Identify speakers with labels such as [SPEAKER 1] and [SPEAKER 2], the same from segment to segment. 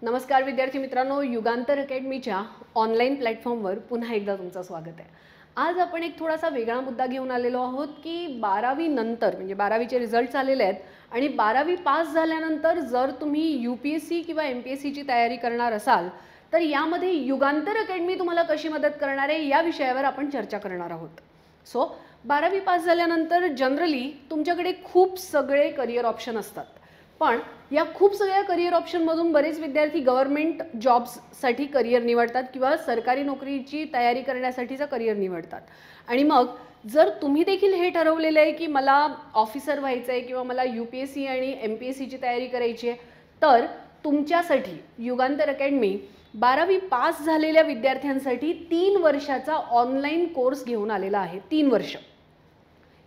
[SPEAKER 1] नमस्कार विद्यार्थी मित्रांनो, युगांतर अकॅडमीच्या ऑनलाईन प्लॅटफॉर्मवर पुन्हा एकदा तुमचं स्वागत आहे। आज आपण एक थोडासा वेगळा मुद्दा घेऊन आलेलो आहोत की 12वी नंतर म्हणजे 12वीचे रिझल्ट्स आलेले आहेत आणि 12वी पास झाल्यानंतर जर तुम्ही यूपीएससी किंवा एमपीएससीची तयारी करणार असाल तर यामध्ये युगांतर अकॅडमी तुम्हाला कशी मदत करणार आहे या विषयावर आपण चर्चा करणार आहोत। सो 12वी पास झाल्यानंतर जनरली तुमच्याकडे खूप सगळे करियर ऑप्शन असतात, पण या खूप सगळ्या करियर ऑप्शनमधून बरेच विद्यार्थी गव्हर्नमेंट जॉब्ससाठी करियर निवडतात किंवा सरकारी नोकरीची तयारी करण्यासाठीचा करियर निवडतात। आणि मग जर तुम्ही देखील हे ठरवलेलं आहे की मला ऑफिसर व्हायचं आहे किंवा मला यूपीएससी आणि एमपीएससीची तयारी करायची आहे, तर तुमच्यासाठी युगांतर अकॅडमी 12वी पास झालेल्या विद्यार्थ्यांसाठी 3 वर्षाचा ऑनलाईन कोर्स घेऊन आलेला आहे। 3 वर्ष,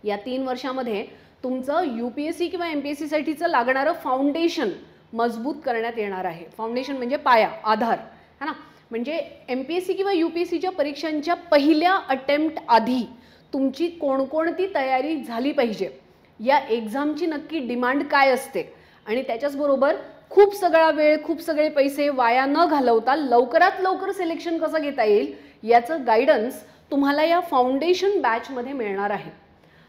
[SPEAKER 1] या 3 वर्षामध्ये तुमचं यूपीएससी किंवा एमपीएससी साठीचं लागणारं फाउंडेशन मजबूत करण्यात येणार आहे। फाउंडेशन म्हणजे पाया, आधार है ना। म्हणजे एमपीएससी किंवा यूपीएससीच्या परीक्षांच्या पहिल्या अटेम्प्ट आधी तुमची कोणकोणती तयारी झाली पाहिजे, या एक्झामची नक्की डिमांड काय असते आणि त्याच्याच बरोबर खूप सगळा वेळ, खूप सगळे पैसे वाया न घालवता लवकरात लवकर सिलेक्शन कसं घेता येईल याचं गायडन्स तुम्हाला या फाउंडेशन बॅचमध्ये मिळणार आहे।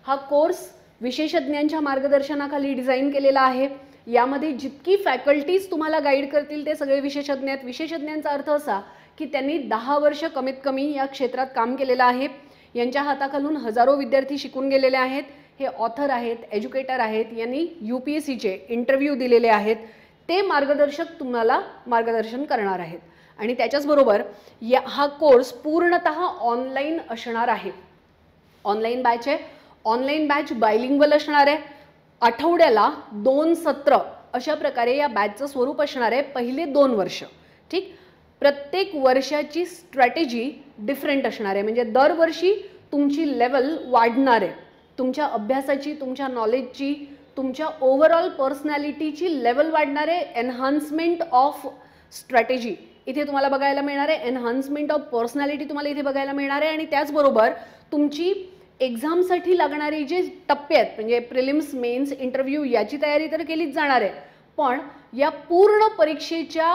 [SPEAKER 1] हा कोर्स विशेषज्ञांच्या मार्गदर्शनाखाली डिझाइन केलेला आहे। यामध्ये जितकी फॅकल्टीज तुम्हाला गाईड करतील ते सगळे विशेषज्ञ आहेत। विशेषज्ञांचा अर्थ असा की त्यांनी 10 वर्ष कमीत कमी या क्षेत्रात काम केलेलं आहे। यांच्या हाताखालून हजारो विद्यार्थी शिकून गेलेले आहेत। हे ऑथर आहेत, एज्युकेटर आहेत, यांनी यूपीएससीचे इंटरव्ह्यू दिलेले आहेत। ते मार्गदर्शक तुम्हाला मार्गदर्शन करणार आहेत आणि त्याच्याच बरोबर हा कोर्स पूर्णतः ऑनलाईन असणार आहे। ऑनलाईन बॅच आहे। ऑनलाईन बॅच बायलिंग्वल असणार आहे। आठवड्याला 2 सत्र अशा प्रकारे या बॅचचं स्वरूप असणार आहे। पहिले 2 वर्ष ठीक, प्रत्येक वर्षाची स्ट्रॅटेजी डिफरंट असणार आहे। म्हणजे दरवर्षी तुमची लेवल वाढणार आहे, तुमच्या अभ्यासाची, तुमच्या नॉलेजची, तुमच्या ओव्हरऑल पर्सनॅलिटीची लेवल वाढणार आहे। एनहान्समेंट ऑफ स्ट्रॅटेजी इथे तुम्हाला बघायला मिळणार आहे, एनहान्समेंट ऑफ पर्सनॅलिटी तुम्हाला इथे बघायला मिळणार आहे। आणि त्याचबरोबर तुमची एक्झामसाठी लागणारे जे टप्पे आहेत म्हणजे प्रिलिम्स, मेन्स, इंटरव्ह्यू याची तयारी तर केलीच जाणार आहे, पण या पूर्ण परीक्षेच्या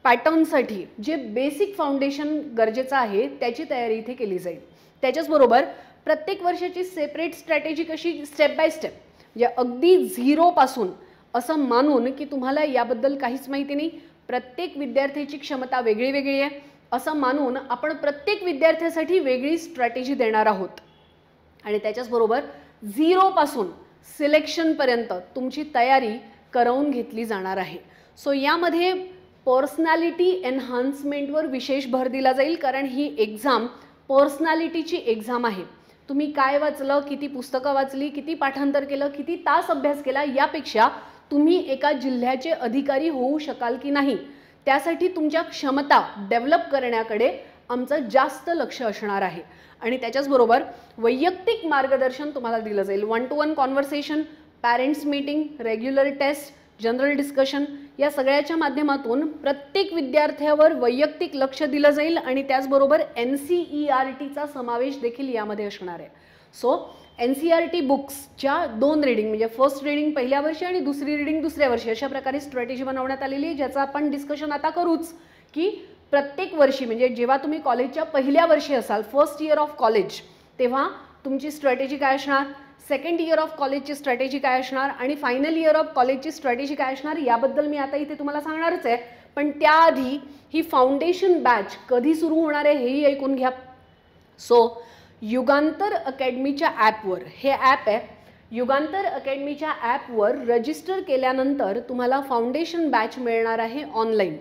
[SPEAKER 1] पॅटर्नसाठी जे बेसिक फाउंडेशन गरजेचं आहे त्याची तयारी इथे केली जाईल। त्याच्याचबरोबर प्रत्येक वर्षाची सेपरेट स्ट्रॅटेजी कशी स्टेप बाय स्टेप, म्हणजे अगदी झिरोपासून असं मानून की तुम्हाला याबद्दल काहीच माहिती नाही, प्रत्येक विद्यार्थ्याची क्षमता वेगळी वेगळी आहे असं मानून आपण प्रत्येक विद्यार्थ्यासाठी वेगळी स्ट्रॅटेजी देणार आहोत। आणि त्याच्याचबरोबर झिरोपासून सिलेक्शनपर्यंत तुमची तयारी करवून घेतली जाणार आहे। सो यामध्ये पर्सनॅलिटी एनहान्समेंटवर विशेष भर दिला जाईल, कारण ही एक्झाम पर्सनॅलिटीची एक्झाम आहे। तुम्ही काय वाचलं, किती पुस्तकं वाचली, किती पाठांतर केलं, किती तास अभ्यास केला यापेक्षा तुम्ही एका जिल्ह्याचे अधिकारी होऊ शकाल की नाही त्यासाठी तुमच्या क्षमता डेव्हलप करण्याकडे आमचं जास्त लक्ष असणार आहे। आणि त्याच्याचबरोबर वैयक्तिक मार्गदर्शन तुम्हाला दिलं जाईल। 1-to-1 conversation, parents meeting, regular test, general discussion या सगळ्याच्या माध्यमातून प्रत्येक विद्यार्थ्यावर वैयक्तिक लक्ष दिलं जाईल आणि त्याचबरोबर NCERTचा समावेश देखील यामध्ये असणार आहे। सो NCERT बुक्सच्या 2 रीडिंग म्हणजे फर्स्ट रीडिंग पहिल्या वर्षी आणि दुसरी रीडिंग दुसऱ्या वर्षी अशा प्रकारे स्ट्रॅटेजी बनवण्यात आलेली आहे, ज्याचं आपण डिस्कशन आता करूच की प्रत्येक वर्षी म्हणजे जेव्हा तुम्ही कॉलेजच्या पहिल्या वर्षी असाल, फर्स्ट इयर ऑफ कॉलेज, तेव्हा तुमची स्ट्रॅटेजी काय असणार, सेकंड इयर ऑफ कॉलेजची स्ट्रॅटेजी काय असणार आणि फायनल इयर ऑफ कॉलेजची स्ट्रॅटेजी काय असणार याबद्दल मी आता इथे तुम्हाला सांगणारच आहे। पण त्याआधी ही फाउंडेशन बॅच कधी सुरू होणार आहे हेही ऐकून घ्या। सो युगांतर अकॅडमीच्या ॲपवर, हे ॲप आहे युगांतर अकॅडमीच्या ॲपवर रजिस्टर केल्यानंतर तुम्हाला फाउंडेशन बॅच मिळणार आहे ऑनलाईन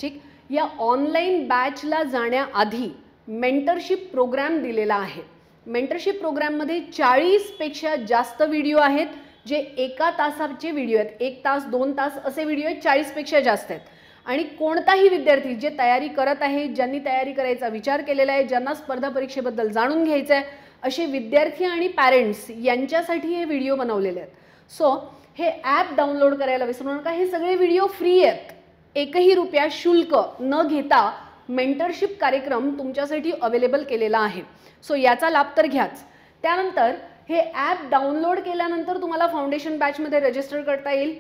[SPEAKER 1] ठीक। या ऑनलाईन बॅचला जाण्याआधी मेंटरशिप प्रोग्राम दिलेला आहे। मेंटरशिप प्रोग्राममध्ये 40 पेक्षा जास्त व्हिडिओ आहेत, जे 1 तासाचे व्हिडिओ आहेत। 1 तास 2 तास असे व्हिडिओ आहेत, 40 पेक्षा जास्त आहेत। आणि कोणताही विद्यार्थी जे तयारी करत आहे, ज्यांनी तयारी करायचा विचार केलेला आहे, ज्यांना स्पर्धा परीक्षेबद्दल जाणून घ्यायचं आहे, असे विद्यार्थी आणि पॅरेंट्स यांच्यासाठी हे व्हिडिओ बनवलेले आहेत। सो हे ॲप डाउनलोड करायला विसरू नका। हे सगळे व्हिडिओ फ्री आहेत, एकही रुपया शुल्क न घेता मेंटरशिप कार्यक्रम तुमच्यासाठी अवेलेबल केलेला आहे। सो याचा लाभ तर घ्याच। त्यानंतर हे ॲप डाउनलोड केल्यानंतर तुम्हाला फाउंडेशन बॅचमध्ये रजिस्टर करता येईल।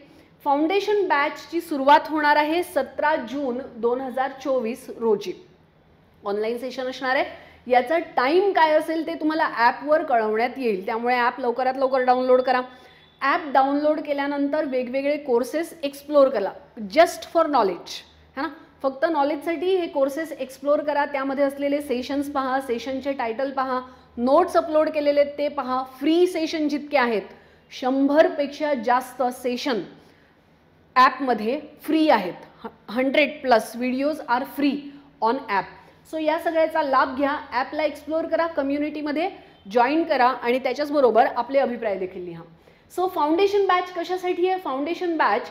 [SPEAKER 1] फाउंडेशन बॅचची सुरुवात होणार आहे 17 जून 2024 रोजी. ऑनलाईन सेशन असणार आहे. याचा टाइम काय असेल ते तुम्हाला ॲपवर कळवण्यात येईल, त्यामुळे ॲप लवकरात लवकर डाउनलोड करा. ॲप डाउनलोड केल्यानंतर वेगवेगळे कोर्सेस एक्सप्लोर करा, जस्ट फॉर नॉलेज, है ना, फक्त नॉलेजसाठी हे कोर्सेस एक्सप्लोर करा. त्यामध्ये असलेले सेशन्स पहा, सेशनचे टायटल पहा, नोट्स अपलोड केलेले ते पहा. फ्री सेशन जितके आहेत, 100पेक्षा जास्त सेशन ॲपमध्ये फ्री आहेत. 100+ videos are free on app. So या सगळ्याचा लाभ घ्या. ॲपला एक्सप्लोर करा, कम्युनिटीमध्ये जॉईन करा आणि त्याच्याचबरोबर आपले अभिप्राय देखील लिहा. सो फाउंडेशन बॅच कशासाठी आहे? फाउंडेशन बॅच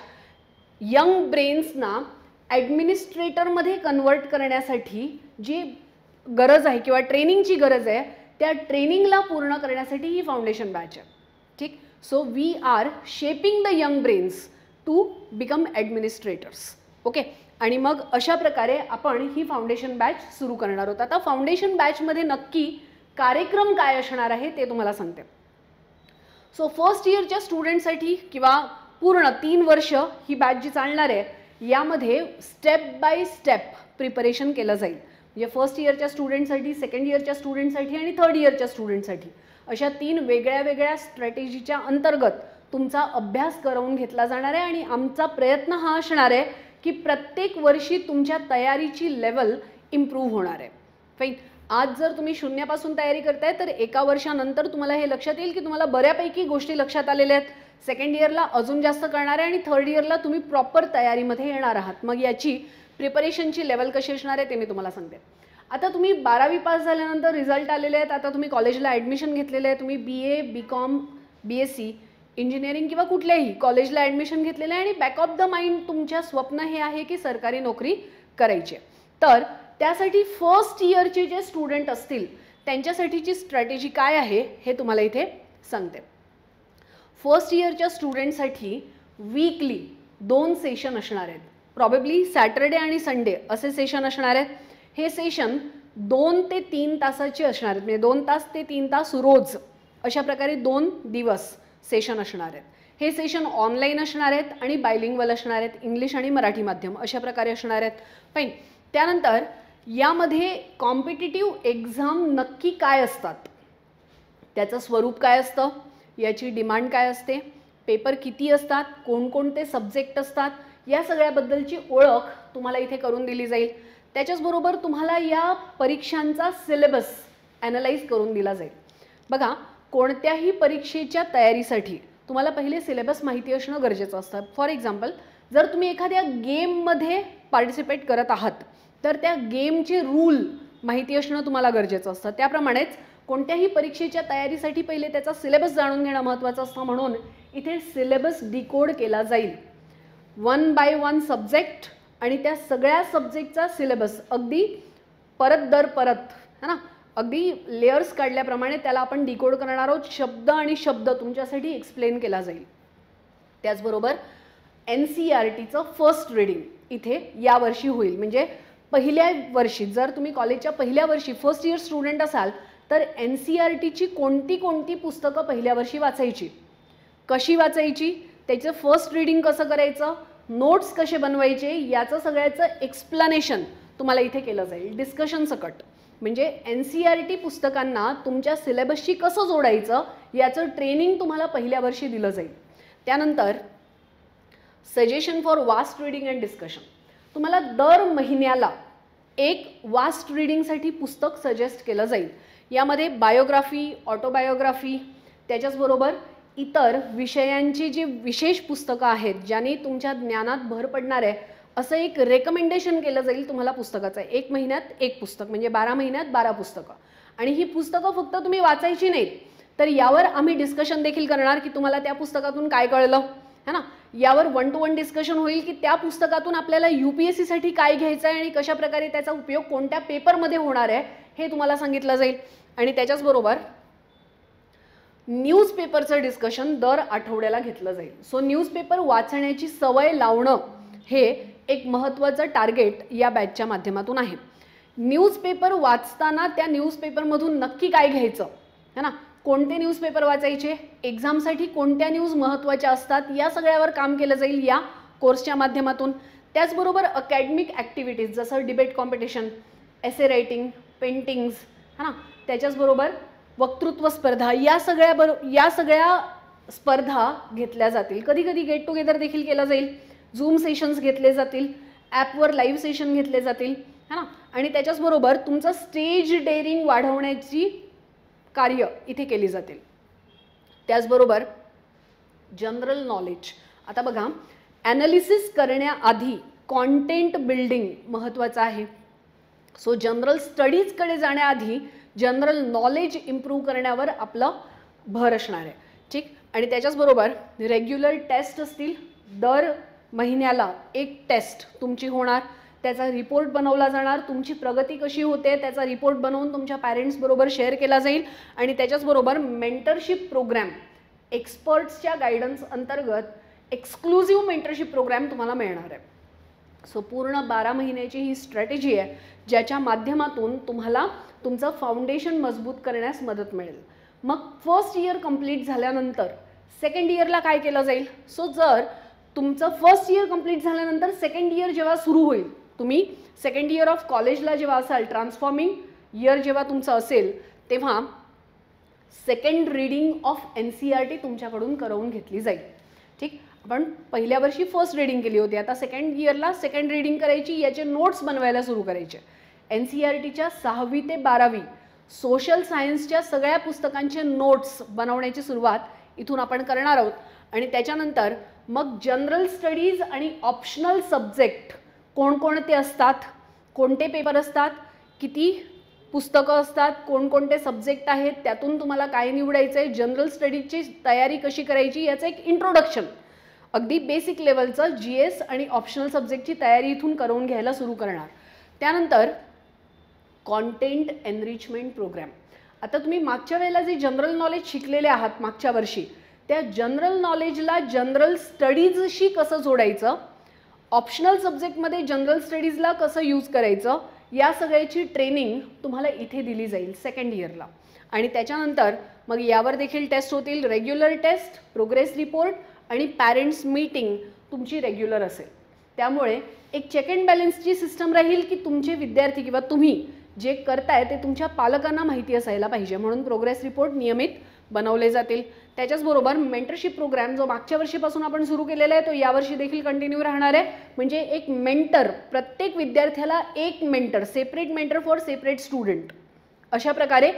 [SPEAKER 1] यंग ब्रेन्सना ॲडमिनिस्ट्रेटरमध्ये कन्वर्ट करण्यासाठी जी गरज आहे किंवा ट्रेनिंगची गरज आहे, त्या ट्रेनिंगला पूर्ण करण्यासाठी ही फाउंडेशन बॅच आहे. ठीक. So we are shaping the young brains to become administrators. Okay. आणि मग अशा प्रकारे आपण ही फाउंडेशन बॅच सुरू करणार आहोत. आता फाउंडेशन बॅचमध्ये नक्की कार्यक्रम काय असणार आहे ते तुम्हाला सांगते. सो फर्स्ट इयरच्या स्टुडंटसाठी किंवा पूर्ण 3 वर्ष ही बॅच जी चालणार आहे, यामध्ये स्टेप बाय स्टेप प्रिपरेशन केलं जाईल. म्हणजे फर्स्ट इयरच्या स्टुडंटसाठी, सेकंड इयरच्या स्टुडंटसाठी आणि थर्ड इयरच्या स्टुडंटसाठी अशा 3 वेगळ्या वेगळ्या स्ट्रॅटेजीच्या अंतर्गत तुमचा अभ्यास करवून घेतला जाणार आहे. आणि आमचा प्रयत्न हा असणार आहे की प्रत्येक वर्षी तुमच्या तयारीची लेवल इम्प्रूव्ह होणार आहे. फाईन. आज जर तुम्ही 0पासून तयारी करताय तर एका वर्षानंतर तुम्हाला हे लक्षात येईल की तुम्हाला बऱ्यापैकी गोष्टी लक्षात आलेल्या आहेत. सेकंड इयरला अजून जास्त कळणार आहे आणि थर्ड इयरला तुम्ही प्रॉपर तयारीमध्ये येणार आहात. मग याची प्रिपरेशनची लेवल कशी असणार आहे ते मी तुम्हाला सांगते. आता तुम्ही 12वी पास झाल्यानंतर रिझल्ट आलेले आहेत. आता तुम्ही कॉलेजला ॲडमिशन घेतलेलं आहे. तुम्ही BA, BCom, BSc, इंजिनिअरिंग किंवा कुठल्याही कॉलेजला ॲडमिशन घेतलेलं आहे आणि बॅक ऑफ द माइंड तुमच्या स्वप्न हे आहे की सरकारी नोकरी करायची. तर त्यासाठी फर्स्ट इयरचे जे स्टुडंट असतील त्यांच्यासाठीची स्ट्रॅटेजी काय आहे हे तुम्हाला इथे सांगते. फर्स्ट इयरच्या स्टुडंटसाठी वीकली 2 सेशन असणार आहेत. प्रॉबेबली सॅटर्डे आणि संडे असे सेशन असणार आहेत. हे सेशन 2 ते 3 तासाचे असणार आहेत. म्हणजे 2 तास ते 3 तास रोज अशा प्रकारे 2 दिवस सेशन असणार आहेत. हे सेशन ऑनलाईन असणार आहेत आणि बायलिंग्वल असणार आहेत. इंग्लिश आणि मराठी माध्यम अशा प्रकारे असणार आहेत. फाईन. त्यानंतर यामध्ये कॉम्पिटिटिव्ह एक्झाम नक्की काय असतात, त्याचं स्वरूप काय असतं, याची डिमांड काय असते, पेपर किती असतात, कोणकोणते सब्जेक्ट असतात, या सगळ्याबद्दलची ओळख तुम्हाला इथे करून दिली जाईल. त्याच्याचबरोबर तुम्हाला या परीक्षांचा सिलेबस ॲनालाइज करून दिला जाईल. बघा, कोणत्याही परीक्षेच्या तयारीसाठी तुम्हाला पहिले सिलेबस माहिती असणं गरजेचं असतं. फॉर एक्झाम्पल, जर तुम्ही एखाद्या गेममध्ये पार्टिसिपेट करत आहात तर त्या गेमचे रूल माहिती असणं तुम्हाला गरजेचं असतं. त्याप्रमाणेच कोणत्याही परीक्षेच्या तयारीसाठी पहिले त्याचा सिलेबस जाणून घेणं महत्त्वाचं असतं. म्हणून इथे सिलेबस डिकोड केला जाईल 1 बाय 1 सब्जेक्ट आणि त्या सगळ्या सब्जेक्टचा सिलेबस अगदी परत दर परत, है ना, अगदी लेयर्स काढल्याप्रमाणे त्याला आपण डिकोड करणार आहोत. शब्द आणि शब्द तुमच्यासाठी एक्सप्लेन केला जाईल. त्याचबरोबर NCERTचं फर्स्ट रीडिंग इथे यावर्षी होईल. म्हणजे पहिल्या वर्षी जर तुम्ही कॉलेजच्या पहिल्या वर्षी फर्स्ट इयर स्टुडंट असाल तर NCERTची कोणती कोणती पुस्तकं पहिल्या वर्षी वाचायची, कशी वाचायची, त्याचं फर्स्ट रीडिंग कसं करायचं, नोट्स कसे बनवायचे, याचं सगळ्याचं एक्सप्लेनेशन तुम्हाला इथे केलं जाईल. डिस्कशन सकट. म्हणजे NCERT पुस्तकांना तुमच्या सिलेबसशी कसं जोडायचं याचं ट्रेनिंग तुम्हाला पहिल्या वर्षी दिलं जाईल. त्यानंतर suggestion for vast reading and discussion. तुम्हाला दर महिन्याला एक वास्ट रीडिंगसाठी पुस्तक सजेस्ट केलं जाईल. यामध्ये बायोग्राफी, ऑटोबायोग्राफी, त्याच्याचबरोबर इतर विषयांची जी विशेष पुस्तकं आहेत ज्याने तुमच्या ज्ञानात भर पडणार आहे असं एक रेकमेंडेशन केलं जाईल तुम्हाला पुस्तकाचं. 1 महिन्यात 1 पुस्तक म्हणजे 12 महिन्यात 12 पुस्तकं. आणि ही पुस्तकं फक्त तुम्ही वाचायची नाहीत तर यावर आम्ही डिस्कशन देखील करणार की तुम्हाला त्या पुस्तकातून काय कळलं, है ना. यावर 1 to 1 डिस्कशन होईल की त्या पुस्तकातून आपल्याला UPSCसाठी काय घ्यायचं आहे आणि कशा प्रकारे त्याचा उपयोग कोणत्या पेपरमध्ये होणार आहे हे तुम्हाला सांगितलं जाईल. आणि त्याच्याचबरोबर न्यूजपेपरचं डिस्कशन दर आठवड्याला घेतलं जाईल. सो न्यूजपेपर वाचण्याची सवय लावणं हे एक महत्त्वाचं टार्गेट या बॅचच्या माध्यमातून आहे. न्यूजपेपर वाचताना त्या न्यूजपेपरमधून नक्की काय घ्यायचं, है ना, कोणते न्यूजपेपर वाचायचे, एक्झामसाठी कोणत्या न्यूज महत्त्वाच्या असतात, या सगळ्यावर काम केलं जाईल या कोर्सच्या माध्यमातून. त्याचबरोबर अकॅडमिक ॲक्टिव्हिटीज जसं डिबेट कॉम्पिटिशन, एसे रायटिंग, पेंटिंग्स, है ना, त्याच्याचबरोबर वक्तृत्व स्पर्धा, या सगळ्या स्पर्धा घेतल्या जातील. कधी कधी गेट टुगेदर देखील केलं जाईल, झूम सेशन्स घेतले जातील, ॲपवर लाईव्ह सेशन घेतले जातील, है ना. आणि त्याच्याचबरोबर तुमचं स्टेज डेअरिंग वाढवण्याची कार्य इथे केली जातील. त्याचबरोबर जनरल नॉलेज. आता बघा, ॲनालिसिस करण्याआधी कॉन्टेंट बिल्डिंग महत्त्वाचं आहे. सो जनरल स्टडीजकडे जाण्याआधी जनरल नॉलेज इम्प्रूव्ह करण्यावर आपलं भर असणार आहे. ठीक. आणि त्याच्याचबरोबर रेग्युलर टेस्ट असतील, दर महिन्याला एक टेस्ट तुमची होणार, त्याचा रिपोर्ट बनवला जाणार, तुमची प्रगती कशी होते त्याचा रिपोर्ट बनवून तुमच्या पॅरेंट्सबरोबर शेअर केला जाईल. आणि त्याच्याचबरोबर मेंटरशिप प्रोग्रॅम, एक्सपर्ट्सच्या गायडन्स अंतर्गत एक्सक्लुझिव्ह मेंटरशिप प्रोग्रॅम तुम्हाला मिळणार आहे. सो पूर्ण 12 महिन्याची ही स्ट्रॅटेजी आहे, ज्याच्या माध्यमातून तुम्हाला तुमचं फाउंडेशन मजबूत करण्यास मदत मिळेल. मग फर्स्ट इयर कंप्लीट झाल्यानंतर सेकंड इयरला काय केलं जाईल. सो जर तुमचं फर्स्ट इयर कंप्लीट झाल्यानंतर सेकंड इयर जेव्हा सुरू होईल, तुम्ही सेकंड इयर ऑफ कॉलेजला जेव्हा असाल, ट्रान्सफॉर्मिंग इयर जेव्हा तुमचं असेल, तेव्हा सेकंड रीडिंग ऑफ NCERT तुमच्याकडून करवून घेतली जाईल. ठीक. आपण पहिल्या वर्षी फर्स्ट रीडिंग केली होती, आता सेकंड इयरला सेकंड रीडिंग करायची, याचे नोट्स बनवायला सुरू करायचे. NCERTच्या 6वी ते 12वी सोशल सायन्सच्या सगळ्या पुस्तकांचे नोट्स बनवण्याची सुरुवात इथून आपण करणार आहोत. आणि त्याच्यानंतर मग जनरल स्टडीज आणि ऑप्शनल सब्जेक्ट कोणकोणते असतात, कोणते पेपर असतात, किती पुस्तकं असतात, कोणकोणते सब्जेक्ट आहेत, त्यातून तुम्हाला काय निवडायचं आहे, जनरल स्टडीजची तयारी कशी करायची, याचं एक इंट्रोडक्शन, अगदी बेसिक लेवलचं GS आणि ऑप्शनल सब्जेक्टची तयारी इथून करून घ्यायला सुरू करणार. त्यानंतर कॉन्टेंट एनरिचमेंट प्रोग्राम. आता तुम्ही मागच्या वेळेला जे जनरल नॉलेज शिकलेले आहात मागच्या वर्षी, त्या जनरल नॉलेजला जनरल स्टडीजशी कसं जोडायचं, ऑप्शनल सब्जेक्टमध्ये जनरल स्टडीजला कसं यूज करायचं, या सगळ्याची ट्रेनिंग तुम्हाला इथे दिली जाईल सेकंड इयरला. आणि त्याच्यानंतर मग यावर देखील टेस्ट होतील, रेग्युलर टेस्ट, प्रोग्रेस रिपोर्ट आणि पॅरेंट्स मीटिंग तुमची रेग्युलर असेल. त्यामुळे एक चेक अँड बॅलन्सची सिस्टम राहील की तुमचे विद्यार्थी किंवा तुम्ही जे करताय ते तुमच्या पालकांना माहिती असायला पाहिजे, म्हणून प्रोग्रेस रिपोर्ट नियमित बनवले जातील. त्याच्याचबरोबर मेंटरशिप प्रोग्राम जो मागच्या वर्षीपासून आपण सुरू केलेला आहे तो यावर्षी देखील कंटिन्यू राहणार आहे. म्हणजे एक मेंटर, प्रत्येक विद्यार्थ्याला एक mentor, separate mentor for separate student, अशा प्रकारे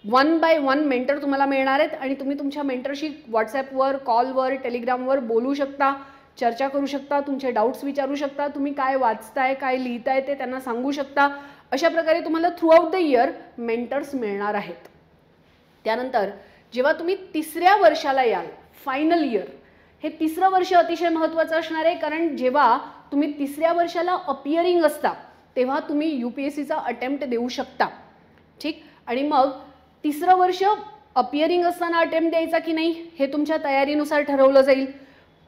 [SPEAKER 1] 1 by 1 मेंटर तुम्हाला मिळणार आहेत. आणि तुम्ही तुमच्या मेंटरशी व्हॉट्सॲपवर, कॉलवर, टेलिग्रामवर बोलू शकता, चर्चा करू शकता, तुमचे डाऊट्स विचारू शकता, तुम्ही काय वाचताय, काय लिहिताय ते त्यांना सांगू शकता. अशा प्रकारे तुम्हाला through out the year mentors मिळणार आहेत. त्यानंतर जेव्हा तुम्ही तिसऱ्या वर्षाला याल, फायनल इयर, हे तिसरं वर्ष अतिशय महत्त्वाचं असणार आहे. कारण जेव्हा तुम्ही तिसऱ्या वर्षाला अपियरिंग असता तेव्हा तुम्ही UPSCचा अटेम्प्ट देऊ शकता. ठीक. आणि मग तिसरं वर्ष अपियरिंग असताना अटेम्प्ट द्यायचा की नाही हे तुमच्या तयारीनुसार ठरवलं जाईल.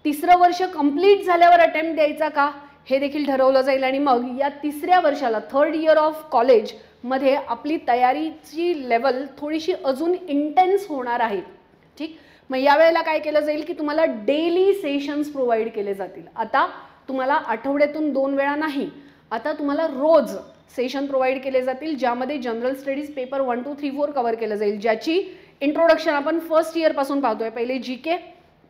[SPEAKER 1] तिसरं वर्ष कंप्लीट झाल्यावर अटेम्प्ट द्यायचा का हे देखील ठरवलं जाईल. आणि मग या तिसऱ्या वर्षाला, थर्ड इयर ऑफ कॉलेजमध्ये आपली तयारीची लेवल थोडीशी अजून इंटेन्स होणार आहे. ठीक. मग यावेळेला काय केलं जाईल की तुम्हाला डेली सेशन्स प्रोव्हाइड केले जातील. आता तुम्हाला आठवड्यातून 2 वेळा नाही, आता तुम्हाला रोज सेशन प्रोव्हाइड केले जातील, ज्यामध्ये जनरल स्टडीज पेपर 1, 2, 3, 4 कव्हर केलं जाईल, ज्याची इंट्रोडक्शन आपण फर्स्ट इयरपासून पाहतोय. पहिले GK,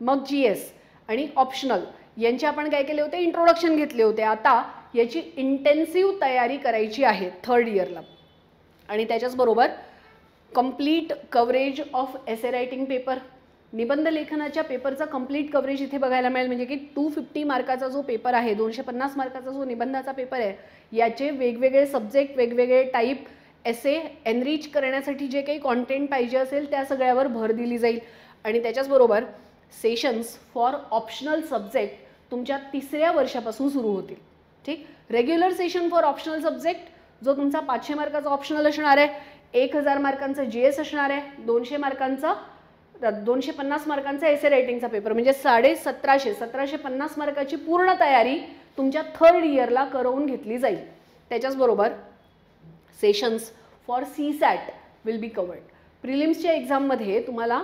[SPEAKER 1] मग GS आणि ऑप्शनल यांचे आपण काय केले होते, इंट्रोडक्शन घेतले होते. आता याची इंटेन्सिव्ह तयारी करायची आहे थर्ड इयरला. आणि त्याच्याचबरोबर complete coverage of essay writing paper, निबंध लेखनाच्या पेपरचा कंप्लीट कव्हरेज इथे बघायला मिळेल. म्हणजे की 250 मार्काचा जो पेपर आहे, 250 मार्काचा जो निबंधाचा पेपर आहे, याचे वेगवेगळे सब्जेक्ट, वेगवेगळे टाईप एसे एनरिच करण्यासाठी जे काही कॉन्टेंट पाहिजे असेल त्या सगळ्यावर भर दिली जाईल. आणि त्याच्याचबरोबर सेशन्स फॉर ऑप्शनल सब्जेक्ट तुमच्या तिसऱ्या वर्षापासून सुरू होतील. ठीक. Regular session for optional subject जो तुमचा 500 मार्काचा ऑप्शनल असणार आहे, 1000 मार्कांचा GS असणार आहे, 250 मार्कांचा एसे रायटिंगचा पेपर, म्हणजे 1750 मार्काची पूर्ण तयारी तुमच्या थर्ड इयरला करवून घेतली जाईल. त्याच्याचबरोबर sessions for CSAT will be covered. प्रिलिम्सच्या एक्झाममध्ये तुम्हाला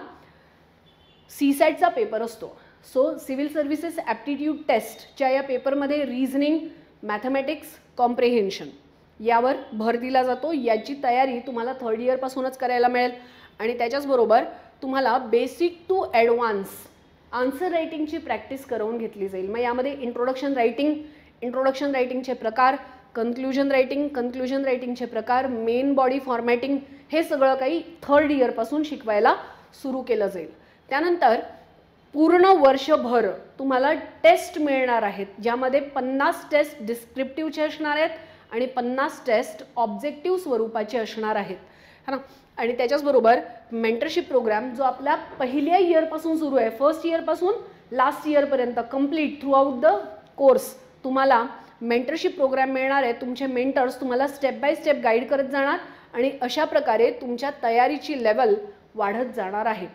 [SPEAKER 1] CSATचा पेपर असतो. सो सिव्हिल सर्व्हिसेस ॲप्टिट्यूड टेस्टच्या या पेपरमध्ये रिझनिंग, मॅथमॅटिक्स, कॉम्प्रिहेन्शन यावर भर दिला जातो. याची तयारी तुम्हाला 3rd इयरपासूनच करायला मिळेल आणि त्याच्याचबरोबर तुम्हाला बेसिक टू ॲडव्हान्स आन्सर रायटिंगची प्रॅक्टिस करून घेतली जाईल. मग यामध्ये इंट्रोडक्शन रायटिंगचे प्रकार, कन्क्लुजन रायटिंगचे प्रकार, मेन बॉडी फॉर्मॅटिंग, हे सगळं काही 3rd इयरपासून शिकवायला सुरू केलं जाईल. त्यानंतर पूर्ण वर्षभर तुम्हाला टेस्ट मिळणार आहेत, ज्यामध्ये 50 टेस्ट डिस्क्रिप्टिव्हचे असणार आहेत आणि 50 टेस्ट ऑब्जेक्टिव्ह स्वरूपाचे असणार आहेत, है ना. आणि त्याच्याचबरोबर मेंटरशिप प्रोग्राम जो आपल्या पहिल्या इयरपासून सुरू आहे, 1st इयरपासून लास्ट इयरपर्यंत complete throughout the course तुम्हाला मेंटरशिप प्रोग्राम मिळणार आहे. तुमचे मेंटर्स तुम्हाला स्टेप बाय स्टेप गाईड करत जाणार आणि अशा प्रकारे तुमच्या तयारीची लेवल वाढत जाणार आहे.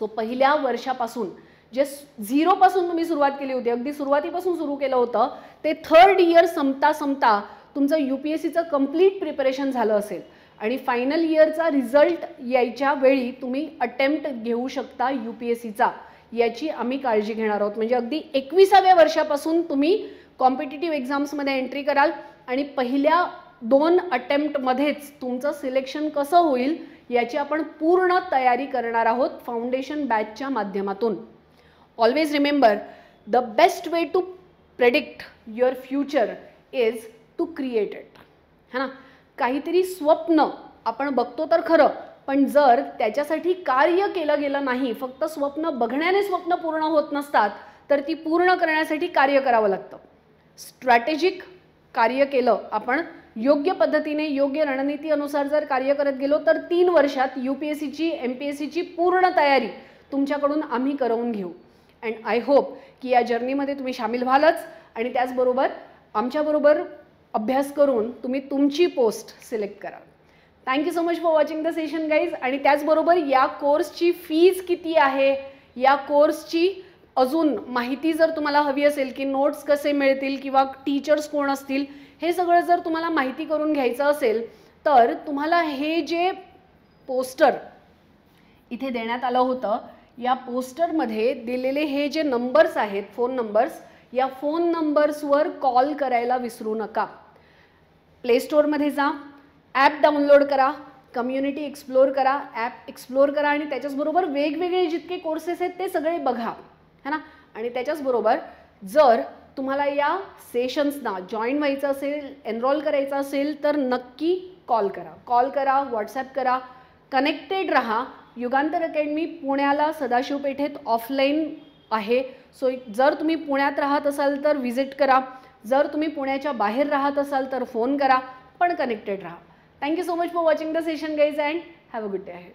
[SPEAKER 1] सो पहिल्या वर्षापासून जे 0पासून तुम्ही सुरुवात केली होती, अगदी सुरुवातीपासून सुरू केलं होतं, ते 3rd इयर संपता तुमचं UPSCचं कंप्लीट प्रिपरेशन झालं असेल आणि फायनल इयरचा रिझल्ट यायच्या वेळी तुम्ही अटेम्प्ट घेऊ शकता UPSCचा, याची आम्ही काळजी घेणार आहोत. म्हणजे अगदी 21व्या वर्षापासून तुम्ही कॉम्पिटिटिव्ह एक्झाम्समध्ये एंट्री कराल आणि पहिल्या 2 अटेम्प्टमध्येच तुमचं सिलेक्शन कसं होईल याची आपण पूर्ण तयारी करणार आहोत फाउंडेशन बॅचच्या माध्यमातून. Always remember, the best way to predict your future is to create it, है ना. काहीतरी स्वप्न आपण बघतो तर खरं, पण जर त्याच्यासाठी कार्य केलं गेलं नाही, फक्त स्वप्न बघण्याने स्वप्न पूर्ण होत नसतात, तर ती पूर्ण करण्यासाठी कार्य करावं लागतं. स्ट्रॅटेजिक कार्य केलं आपण, योग्य पद्धतीने योग्य रणनीती अनुसार जर कार्य करत गेलो, तर 3 वर्षात UPSCची MPSCची पूर्ण तयारी तुमच्याकडून आम्ही करवून घेऊ. अँड आय होप की या जर्नीमध्ये तुम्ही सामील व्हालच आणि त्याचबरोबर आमच्याबरोबर अभ्यास करून तुम्ही तुमची पोस्ट सिलेक्ट कराल. Thank you so much for watching the session guys. आणि त्याचबरोबर या कोर्सची फीज किती आहे, या कोर्सची अजून माहिती जर तुम्हाला हवी असेल की नोट्स कसे मिळतील किंवा टीचर्स कोण असतील, हे सगळं जर तुम्हाला माहिती करून घ्यायचं असेल, तर तुम्हाला हे जे पोस्टर इथे देण्यात आलं होतं, या पोस्टरमध्ये दिलेले हे जे नंबर्स आहेत, फोन नंबर्स, या फोन नंबर्सवर कॉल करायला विसरू नका. प्ले स्टोअरमध्ये जा, ॲप डाउनलोड करा, कम्युनिटी एक्सप्लोर करा, ॲप एक्सप्लोर करा आणि त्याच्याचबरोबर वेगवेगळे जितके कोर्सेस आहेत ते सगळे बघा, है ना. आणि त्याच्याचबरोबर जर तुम्हाला या सेशन्सना जॉईन व्हायचं असेल, एनरोल करायचं असेल, तर नक्की कॉल करा, व्हॉट्सॲप करा, कनेक्टेड राहा. युगांतर अकॅडमी पुण्याला सदाशिव पेठेत ऑफलाईन आहे. सो जर तुम्ही पुण्यात राहत असाल तर व्हिजिट करा, जर तुम्ही पुण्याच्या बाहेर राहत असाल तर फोन करा, पण कनेक्टेड राहा. Thank you so much for watching the session guys and have a good day ahead.